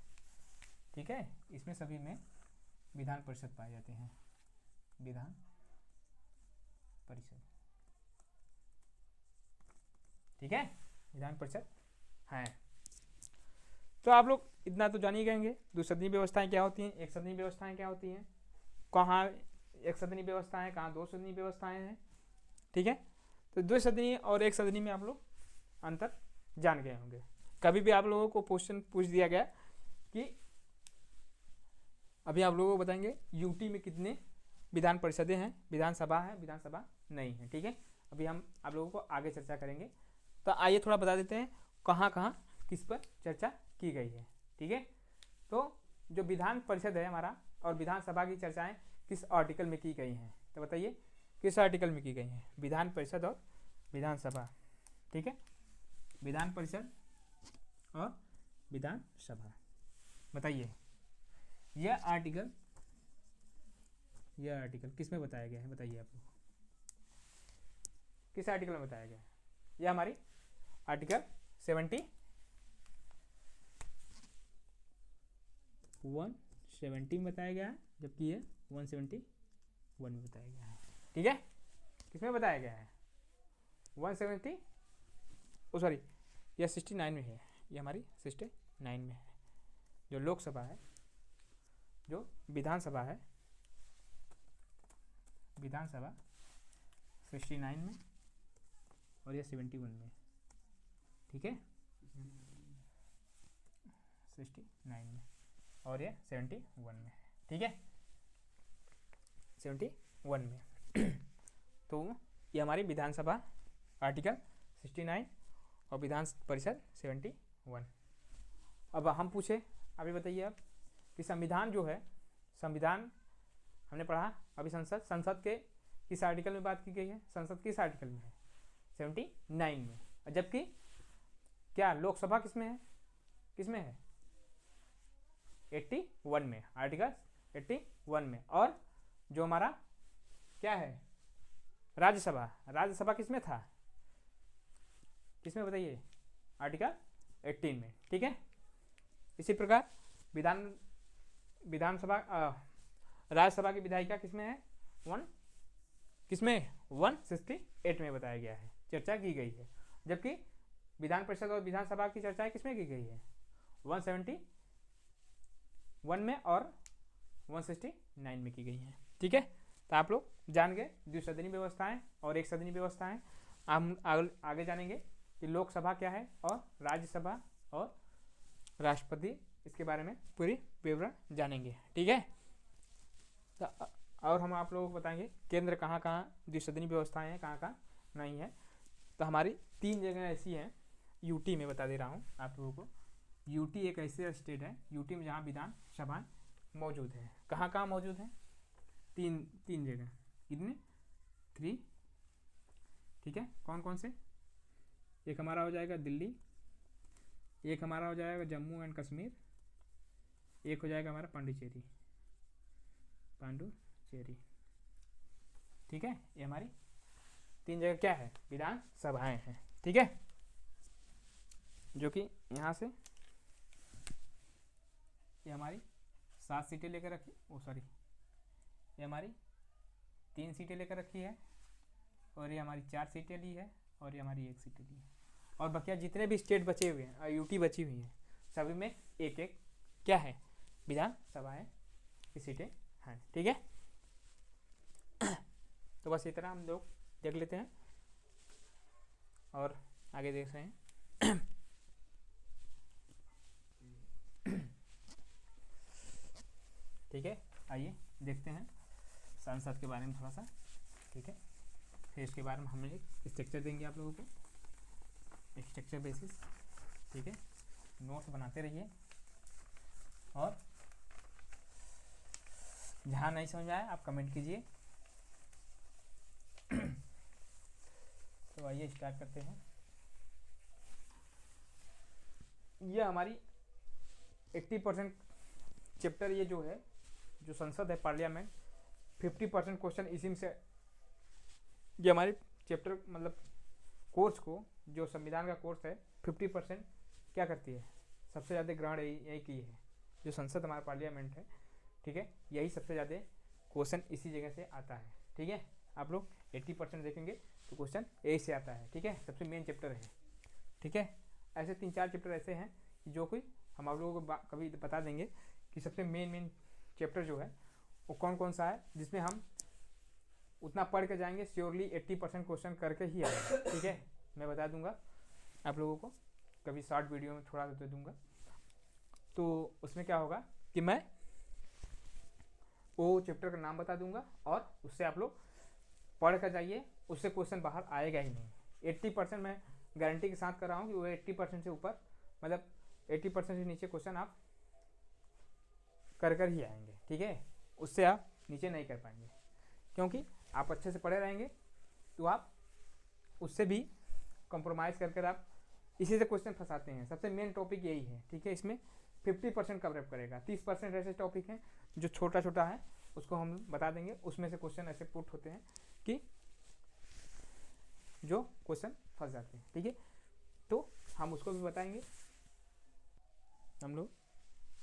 ठीक है। इसमें सभी में विधान परिषद पाए जाते हैं, विधान परिषद, ठीक है। विधान परिषद है। तो आप लोग इतना तो जान ही गएंगे, द्विसदनीय व्यवस्थाएं क्या होती हैं, एक सदनीय व्यवस्थाएं क्या होती हैं, कहाँ एक सदनीय व्यवस्थाएं, कहाँ दो सदनीय व्यवस्थाएं हैं, ठीक है। तो द्विसदनीय और एक सदनीय में आप लोग अंतर जान गए होंगे। कभी भी आप लोगों को क्वेश्चन पूछ दिया गया कि अभी आप लोगों को बताएंगे यूटी में कितने विधान परिषदें हैं, विधानसभा है, विधानसभा नहीं है, ठीक है। अभी हम आप लोगों को आगे चर्चा करेंगे। तो आइए थोड़ा बता देते हैं कहाँ कहाँ किस पर चर्चा की गई है, ठीक है। तो जो विधान परिषद है हमारा और विधानसभा की चर्चाएं किस आर्टिकल में की गई हैं, तो बताइए किस आर्टिकल में की गई हैं? विधान परिषद और विधानसभा, ठीक है। विधान परिषद और विधानसभा, बताइए यह आर्टिकल किस में बताया गया है? बताइए आप लोग किस आर्टिकल में बताया गया है? यह हमारी आर्टिकल 170 में बताया गया है, जबकि ये 171 में बताया गया है, ठीक है। किसमें बताया गया है? 170, सॉरी, यह 69 में है, ये हमारी 69 में है। जो लोकसभा है, जो विधानसभा है, विधानसभा 69 में और यह 71 में, ठीक है। 69 में और यह 71 में, ठीक है, 71 में। तो ये हमारी विधानसभा आर्टिकल 69 और विधान परिषद 71। अब हम पूछे, अभी बताइए आप कि संविधान जो है, संविधान हमने पढ़ा अभी, संसद के किस आर्टिकल में बात की गई है? संसद किस आर्टिकल में है? 79 में। जबकि क्या लोकसभा किसमें है? किसमें है? 81 में, आर्टिकल 81 में। और जो हमारा क्या है, राज्यसभा किसमें था? किसमें बताइए? आर्टिकल 18 में, ठीक है। इसी प्रकार विधानसभा राज्यसभा की विधायिका किसमें है? 168 में बताया गया है, चर्चा की गई है। जबकि विधान परिषद और विधानसभा की चर्चाएं किसमें की गई है? 171 में और 169 में की गई हैं, ठीक है। तो आप लोग जान गए द्विसदनीय व्यवस्थाएं और एक सदनीय व्यवस्थाएं। हम आगे जानेंगे कि लोकसभा क्या है और राज्यसभा और राष्ट्रपति, इसके बारे में पूरी विवरण जानेंगे, ठीक है। तो और हम आप लोगों को बताएंगे केंद्र कहाँ कहाँ द्विसदनीय व्यवस्थाएं हैं, कहाँ कहाँ नहीं है। तो हमारी 3 जगह ऐसी हैं, यूटी में बता दे रहा हूँ आप लोगों को। यूटी एक ऐसे स्टेट है, यूटी में जहाँ विधानसभा मौजूद है। कहाँ कहाँ मौजूद है? तीन जगह। कितने? 3, ठीक है। कौन कौन से? एक हमारा हो जाएगा दिल्ली, एक हमारा हो जाएगा जम्मू एंड कश्मीर, एक हो जाएगा हमारा पांडिचेरी, पांडुचेरी। ठीक है, ये हमारी 3 जगह क्या है, विधान सभाएं हैं। ठीक है, जो कि यहाँ से ये हमारी 7 सीटें लेकर रखी, ये हमारी 3 सीटें लेकर रखी है, और ये हमारी 4 सीटें ली है, और ये हमारी 1 सीटें ली है, और बकिया जितने भी स्टेट बचे हुए हैं, यूटी बची हुई हैं, सभी में एक एक क्या है, विधान सभाएं की सीटें हैं। ठीक है, तो बस इतना हम लोग देख लेते हैं और आगे देख रहे हैं। ठीक है, आइए देखते हैं सांसद के बारे में थोड़ा सा। ठीक है, फिर इसके बारे में हम एक स्ट्रक्चर देंगे आप लोगों को, स्ट्रक्चर बेसिस। ठीक है, नोट्स बनाते रहिए, और जहाँ नहीं समझ आए आप कमेंट कीजिए। तो आइए स्टार्ट करते हैं। ये हमारी 80% चैप्टर, ये जो है जो संसद है पार्लियामेंट, 50% क्वेश्चन इसी में से, ये हमारे चैप्टर मतलब कोर्स को, जो संविधान का कोर्स है 50% क्या करती है, सबसे ज़्यादा ग्रहण यही की है, जो संसद हमारा पार्लियामेंट है। ठीक है, यही सबसे ज़्यादा क्वेश्चन इसी जगह से आता है। ठीक है, आप लोग 80% देखेंगे तो क्वेश्चन यही से आता है। ठीक है, सबसे मेन चैप्टर है। ठीक है, ऐसे 3-4 चैप्टर ऐसे हैं जो कि हम आप लोगों को कभी बता देंगे कि सबसे मेन चैप्टर जो है वो कौन कौन सा है, जिसमें हम उतना पढ़ के जाएंगे, श्योरली 80% क्वेश्चन करके ही आएंगे। ठीक है, मैं बता दूंगा आप लोगों को, कभी शॉर्ट वीडियो में थोड़ा सा दे दूंगा, तो उसमें क्या होगा कि मैं वो चैप्टर का नाम बता दूंगा, और उससे आप लोग पढ़ कर जाइए, उससे क्वेश्चन बाहर आएगा ही नहीं। 80% मैं गारंटी के साथ कर रहा हूँ कि वो 80% से ऊपर, मतलब 80% से नीचे क्वेश्चन आप कर ही आएंगे। ठीक है, उससे आप नीचे नहीं कर पाएंगे, क्योंकि आप अच्छे से पढ़े रहेंगे तो आप उससे भी कंप्रोमाइज़ करके आप इसी से क्वेश्चन फंसाते हैं। सबसे मेन टॉपिक यही है। ठीक है, इसमें 50% कवरेप करेगा, 30% ऐसे टॉपिक हैं जो छोटा छोटा है, उसको हम बता देंगे। उसमें से क्वेश्चन ऐसे पुट होते हैं कि जो क्वेश्चन फंस जाते हैं। ठीक है, तो हम उसको भी बताएंगे, हम लोग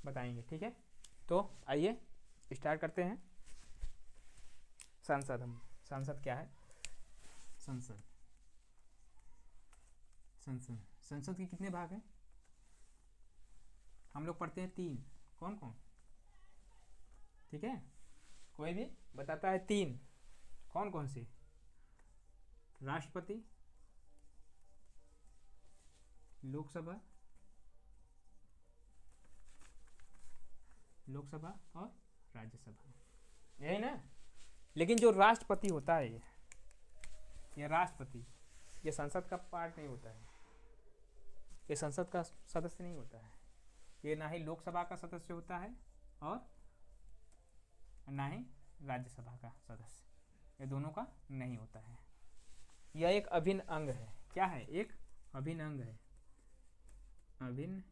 बताएंगे। ठीक है, तो आइए स्टार्ट करते हैं। संसद क्या है, संसद के कितने भाग हैं, हम लोग पढ़ते हैं 3। कौन कौन? ठीक है, कोई भी बताता है 3। कौन कौन से? राष्ट्रपति, लोकसभा और राज्यसभा, यही ना। लेकिन जो राष्ट्रपति होता है, ये राष्ट्रपति, ये संसद का पार्ट नहीं होता है, ये संसद का सदस्य नहीं होता है, ये ना ही लोकसभा का सदस्य होता है और ना ही राज्यसभा का सदस्य, ये दोनों का नहीं होता है। यह एक अभिन्न अंग है। क्या है? एक अभिन्न अंग है, अभिन्न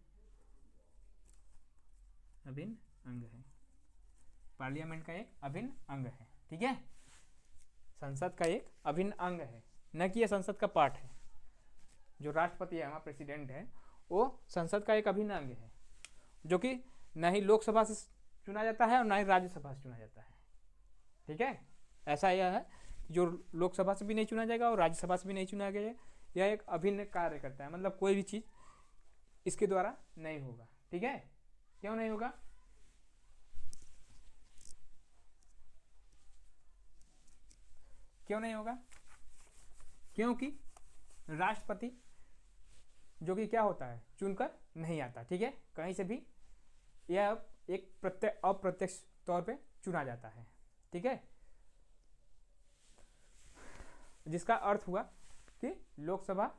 अंग है, पार्लियामेंट का एक अभिन्न अंग है। ठीक है, संसद का एक अभिन्न अंग है, न कि यह संसद का पार्ट है। जो राष्ट्रपति है, हमारा प्रेसिडेंट है, वो संसद का एक अभिन्न अंग है, जो कि न ही लोकसभा से चुना जाता है और न ही राज्यसभा से चुना जाता है। ठीक है, ऐसा यह है जो लोकसभा से भी नहीं चुना जाएगा और राज्यसभा से भी नहीं चुना जाएगा। यह एक अभिन्न कार्य करता है, मतलब कोई भी चीज़ इसके द्वारा नहीं होगा। ठीक है, क्यों नहीं होगा? क्यों नहीं होगा? क्योंकि राष्ट्रपति जो कि क्या होता है, चुनकर नहीं आता। ठीक है, कहीं से भी यह एक अप्रत्यक्ष तौर पे चुना जाता है। ठीक है, जिसका अर्थ हुआ कि लोकसभा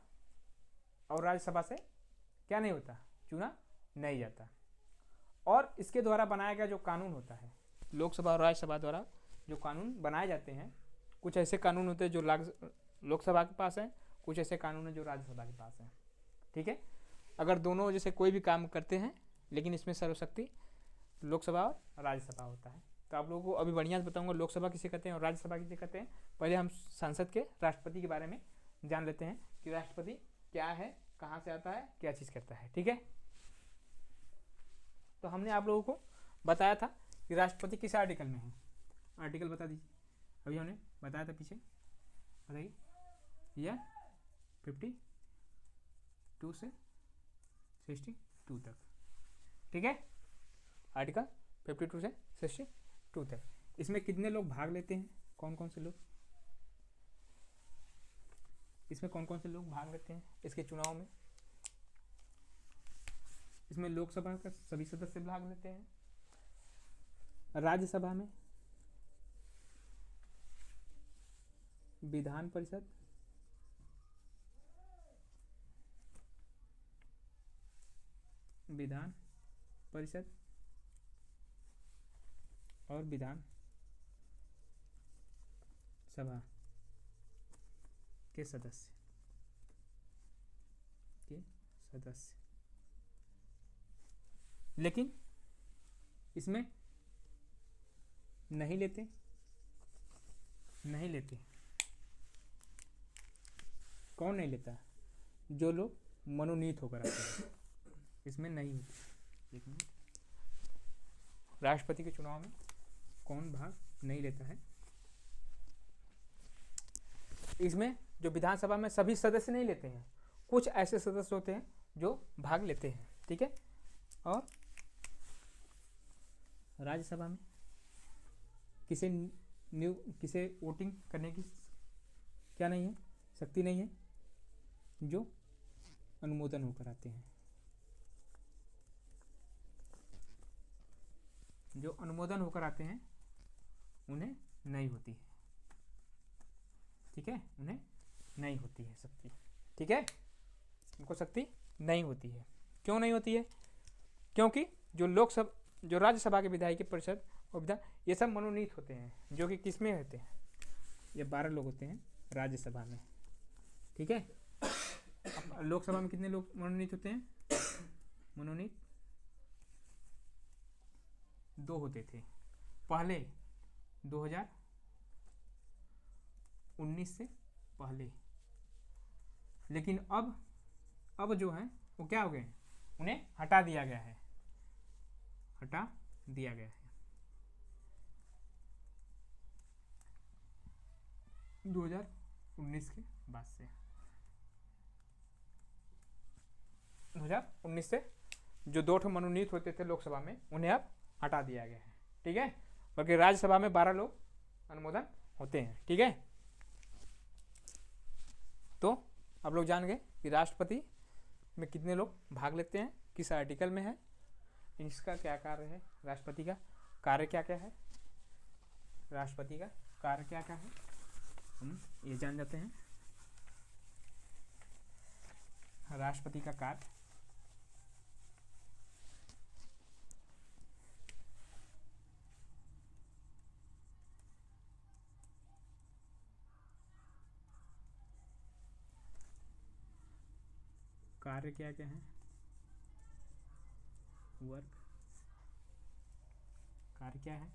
और राज्यसभा से क्या नहीं होता, चुना नहीं जाता। और इसके द्वारा बनाया गया जो कानून होता है, लोकसभा और राज्यसभा द्वारा जो कानून बनाए जाते हैं, कुछ ऐसे कानून होते हैं जो लोकसभा के पास है, कुछ ऐसे कानून हैं जो राज्यसभा के पास हैं। ठीक है, अगर दोनों जैसे कोई भी काम करते हैं, लेकिन इसमें सर्वशक्ति लोकसभा और राज्यसभा होता है। तो आप लोगों को अभी बढ़िया से बताऊंगा लोकसभा किसे कहते हैं और राज्यसभा किसे कहते हैं। पहले हम संसद के राष्ट्रपति के बारे में जान लेते हैं कि राष्ट्रपति क्या है, कहाँ से आता है, क्या चीज़ करता है। ठीक है, तो हमने आप लोगों को बताया था कि राष्ट्रपति किस आर्टिकल में है। आर्टिकल बता दीजिए, अभी हमने बताया था पीछे, बताइए। यह 52 से 62 तक। ठीक है, आर्टिकल 52 से 62 तक। इसमें कितने लोग भाग लेते हैं, कौन कौन से लोग, इसमें कौन कौन से लोग भाग लेते हैं इसके चुनाव में। इसमें लोकसभा का सभी सदस्य भाग लेते हैं, राज्यसभा में विधान परिषद, विधान परिषद और विधान सभा के सदस्य लेकिन इसमें नहीं लेते कौन नहीं लेता, जो लोग मनोनीत होकर आते हैं, इसमें नहीं होते। लेकिन राष्ट्रपति के चुनाव में कौन भाग नहीं लेता है, इसमें जो विधानसभा में सभी सदस्य नहीं लेते हैं, कुछ ऐसे सदस्य होते हैं जो भाग लेते हैं। ठीक है, और राज्यसभा में किसे वोटिंग करने की क्या नहीं है, शक्ति नहीं है, जो अनुमोदन होकर आते हैं, जो अनुमोदन होकर आते हैं उन्हें नहीं होती है। ठीक है, उन्हें नहीं होती है शक्ति। ठीक है, उनको शक्ति नहीं होती है। क्यों नहीं होती है? क्योंकि जो राज्यसभा के विधायी परिषद और विधान, ये सब मनोनीत होते हैं, जो कि किस में होते हैं, ये 12 लोग होते हैं राज्यसभा में। ठीक है, अब लोकसभा में कितने लोग मनोनीत होते हैं? मनोनीत 2 होते थे पहले, 2019 से पहले, लेकिन अब जो है वो क्या हो गए, उन्हें हटा दिया गया है, 2019 के बाद से। 2019 से जो 2 मनोनीत होते थे लोकसभा में, उन्हें अब हटा दिया गया है। ठीक है, बल्कि राज्यसभा में 12 लोग अनुमोदन होते हैं। ठीक है, तो आप लोग जान गए कि राष्ट्रपति में कितने लोग भाग लेते हैं, किस आर्टिकल में है, इसका क्या कार्य है, राष्ट्रपति का कार्य क्या क्या है, राष्ट्रपति का कार्य क्या क्या है, हम ये जान जाते हैं। राष्ट्रपति का कार्य, कार्य क्या क्या है, वर्क, कार्य क्या है,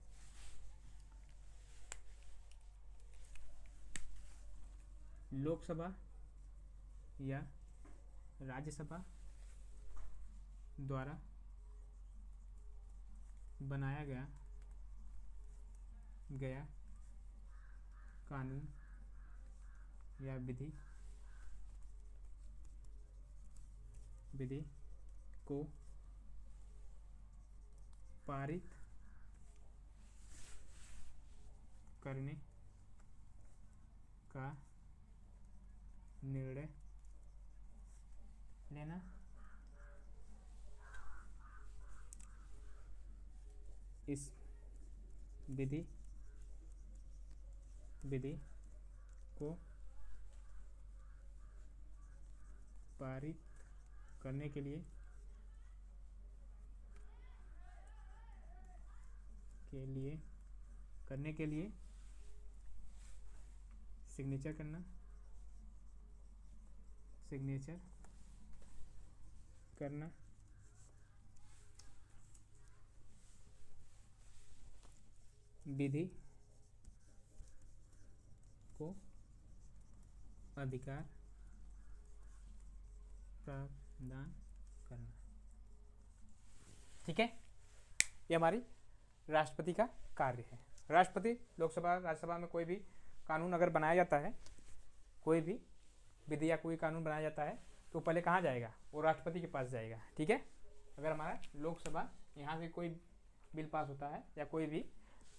लोकसभा या राज्यसभा द्वारा बनाया गया कानून या विधि को पारित करने का निर्णय लेना, इस विधि को पारित करने के लिए सिग्नेचर करना, विधि को अधिकार प्रदान करना। ठीक है, ये हमारी राष्ट्रपति का कार्य है। राष्ट्रपति लोकसभा राज्यसभा में कोई भी कानून अगर बनाया जाता है, कोई भी विधि या कोई कानून बनाया जाता है तो पहले कहाँ जाएगा, वो राष्ट्रपति के पास जाएगा। ठीक है, अगर हमारा लोकसभा यहाँ से कोई बिल पास होता है या कोई भी,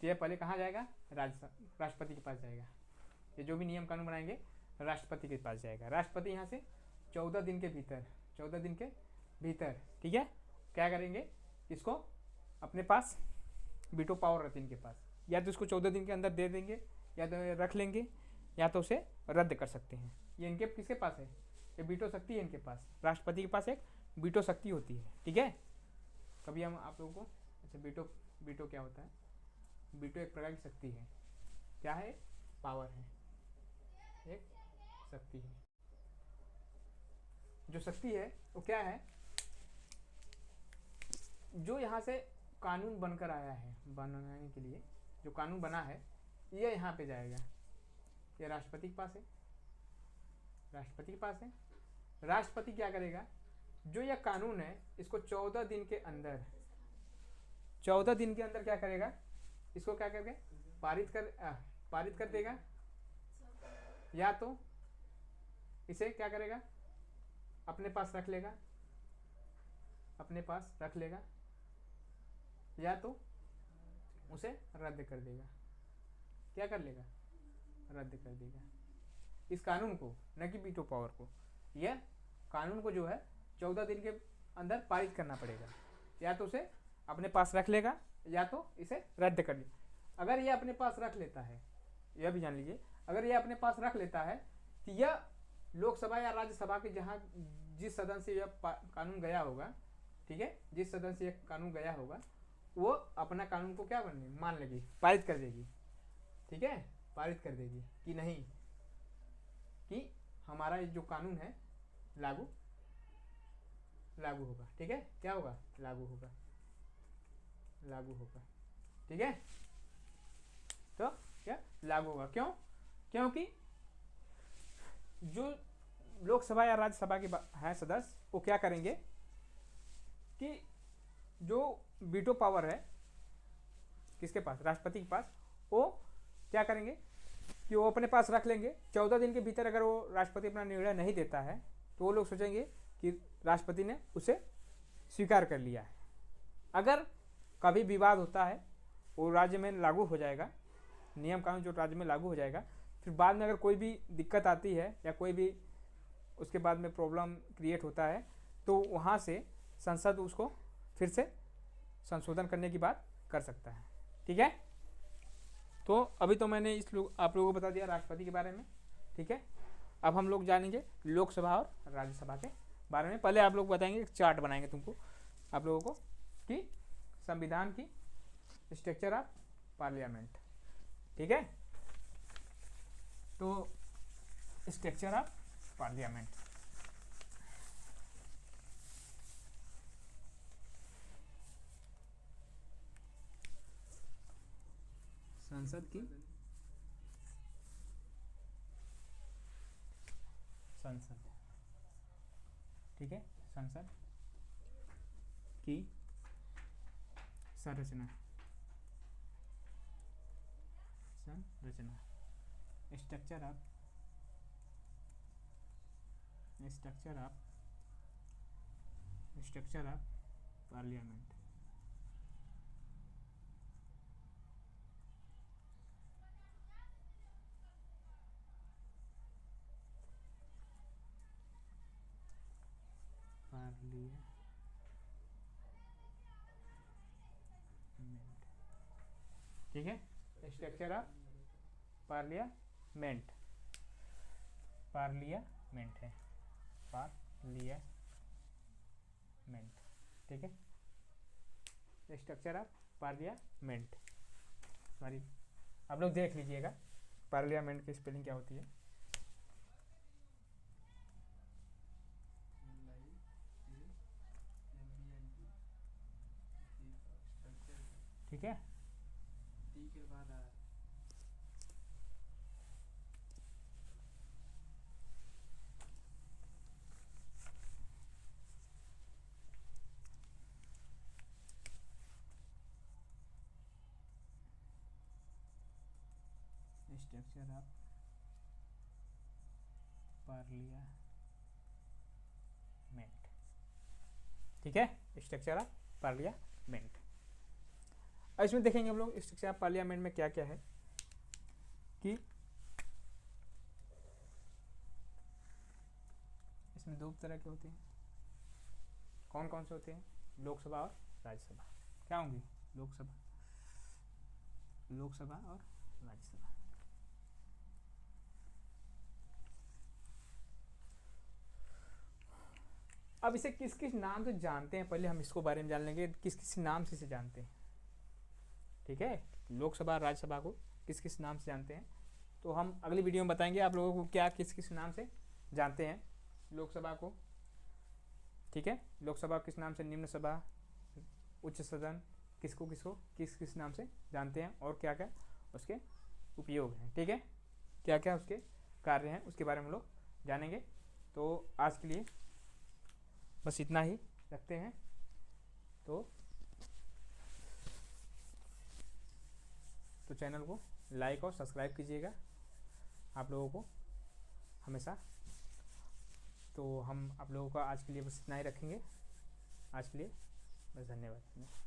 तो ये पहले कहाँ जाएगा, राष्ट्रपति के पास जाएगा। ये जो भी नियम कानून बनाएंगे राष्ट्रपति के पास जाएगा। राष्ट्रपति यहाँ से 14 दिन के भीतर, 14 दिन के भीतर, ठीक है, क्या करेंगे, इसको अपने पास वीटो पावर रहती है इनके पास, या तो इसको 14 दिन के अंदर दे देंगे, या तो रख लेंगे, या तो उसे रद्द कर सकते हैं। ये इनके किसके पास है, ये वीटो शक्ति है इनके पास। राष्ट्रपति के पास एक वीटो शक्ति होती है। ठीक है, कभी हम आप लोगों को, अच्छा वीटो क्या होता है, वीटो एक प्रकार की शक्ति है। क्या है, पावर है, एक शक्ति है। जो शक्ति है वो क्या है, जो यहाँ से कानून बनकर आया है, बनाने के लिए जो कानून बना है, ये यहाँ पे जाएगा, ये राष्ट्रपति के पास है, राष्ट्रपति के पास है। राष्ट्रपति क्या करेगा, जो यह कानून है इसको 14 दिन के अंदर, 14 दिन के अंदर क्या करेगा, इसको क्या करके पारित कर देगा, या तो इसे क्या करेगा, अपने पास रख लेगा, अपने पास रख लेगा, या तो उसे रद्द कर देगा। क्या कर लेगा, रद्द कर देगा इस कानून को, न कि वीटो पावर को। यह कानून को जो है 14 दिन के अंदर पारित करना पड़ेगा, या तो उसे अपने पास रख लेगा, या तो इसे रद्द कर लेगा। अगर यह अपने पास रख लेता है, यह भी जान लीजिए, अगर यह अपने पास रख लेता है तो यह लोकसभा या राज्यसभा के जहाँ जिस सदन से यह कानून गया होगा, ठीक है, जिस सदन से यह कानून गया होगा, वो अपना कानून को क्या मान लेगी, पारित कर देगी। ठीक है, पारित कर देगी कि नहीं, कि हमारा जो कानून है लागू होगा। ठीक है, क्या होगा, लागू होगा। ठीक है, तो क्या लागू होगा, क्यों, क्योंकि जो लोकसभा या राज्यसभा के हैं सदस्य, वो क्या करेंगे कि जो वीटो पावर है किसके पास, राष्ट्रपति के पास, वो क्या करेंगे कि वो अपने पास रख लेंगे। 14 दिन के भीतर अगर वो राष्ट्रपति अपना निर्णय नहीं देता है तो वो लोग सोचेंगे कि राष्ट्रपति ने उसे स्वीकार कर लिया है। अगर कभी विवाद होता है, वो राज्य में लागू हो जाएगा, नियम कानून जो राज्य में लागू हो जाएगा। फिर बाद में अगर कोई भी दिक्कत आती है या कोई भी उसके बाद में प्रॉब्लम क्रिएट होता है, तो वहाँ से संसद उसको फिर से संशोधन करने की बात कर सकता है। ठीक है, तो अभी तो मैंने आप लोगों को बता दिया राष्ट्रपति के बारे में। ठीक है, अब हम लोग जानेंगे लोकसभा और राज्यसभा के बारे में। पहले आप लोग बताएंगे, एक चार्ट बनाएंगे तुमको आप लोगों को, कि संविधान की स्ट्रक्चर ऑफ पार्लियामेंट। ठीक है, तो स्ट्रक्चर ऑफ पार्लियामेंट, संसद की संसद, ठीक है, संसद की संरचना, स्ट्रक्चर ऑफ पार्लियामेंट। ठीक है, स्ट्रक्चर ऑफ पार्लियामेंट है, पार्लियामेंट। ठीक है, स्ट्रक्चर ऑफ पार्लियामेंट, सॉरी आप लोग देख लीजिएगा पार्लियामेंट की स्पेलिंग क्या होती है। है। टी के बाद आर। स्ट्रक्चर ऑफ पार्लियामेंट, ठीक है, स्ट्रक्चर ऑफ पार्लियामेंट। अब इसमें देखेंगे हम लोग स्ट्रक्चर ऑफ पार्लियामेंट में क्या क्या है कि इसमें दो तरह के होते हैं। कौन कौन से होते हैं? लोकसभा और राज्यसभा। क्या होंगी? लोकसभा और राज्यसभा। अब इसे किस किस नाम से जानते हैं, पहले हम इसको बारे में जान लेंगे, किस किस नाम से इसे जानते हैं। ठीक है, लोकसभा राज्यसभा को किस किस नाम से जानते हैं, तो हम अगली वीडियो में बताएंगे आप लोगों को क्या किस किस नाम से जानते हैं लोकसभा को। ठीक है, लोकसभा किस नाम से, निम्न सभा, उच्च सदन, किसको किसको किस किस नाम से जानते हैं और क्या क्या उसके उपयोग हैं। ठीक है, क्या क्या उसके कार्य हैं उसके बारे में हम लोग जानेंगे। तो आज के लिए बस इतना ही रखते हैं। तो चैनल को लाइक और सब्सक्राइब कीजिएगा आप लोगों को हमेशा। तो हम आप लोगों का आज के लिए बस इतना ही रखेंगे। आज के लिए बस धन्यवाद।